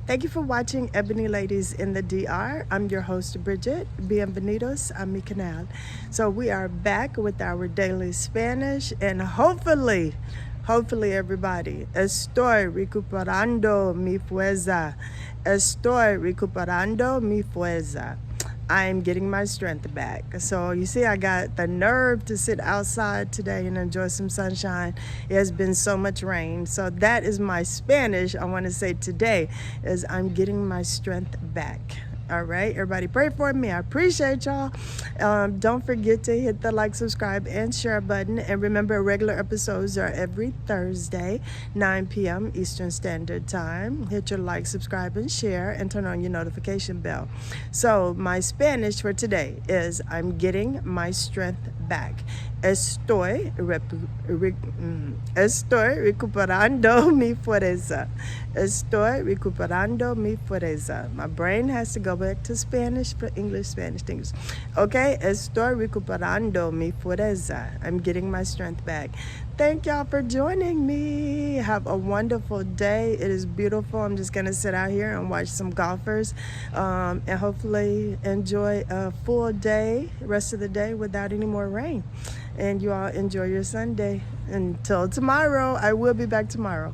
Thank you for watching Ebony Ladies in the DR. I'm your host, Bridget. Bienvenidos a mi canal. So we are back with our daily Spanish, and hopefully everybody, estoy recuperando mi fuerza. Estoy recuperando mi fuerza. I'm getting my strength back. So you see, I got the nerve to sit outside today and enjoy some sunshine. It has been so much rain. So that is my Spanish. I want to say today is I'm getting my strength back. All right, everybody pray for me. I appreciate y'all. Don't forget to hit the like, subscribe, and share button. And remember, regular episodes are every Thursday, 9 p.m. Eastern Standard Time. Hit your like, subscribe, and share, and turn on your notification bell. So my Spanish for today is I'm getting my strength back. Estoy recuperando mi fuerza. Estoy recuperando mi fuerza. My brain has to go back to Spanish for English, Spanish to English. Okay, estoy recuperando mi fuerza. I'm getting my strength back. Thank y'all for joining me. Have a wonderful day. It is beautiful. I'm just going to sit out here and watch some golfers and hopefully enjoy a full day, rest of the day without any more rain. And you all enjoy your Sunday. Until tomorrow, I will be back tomorrow.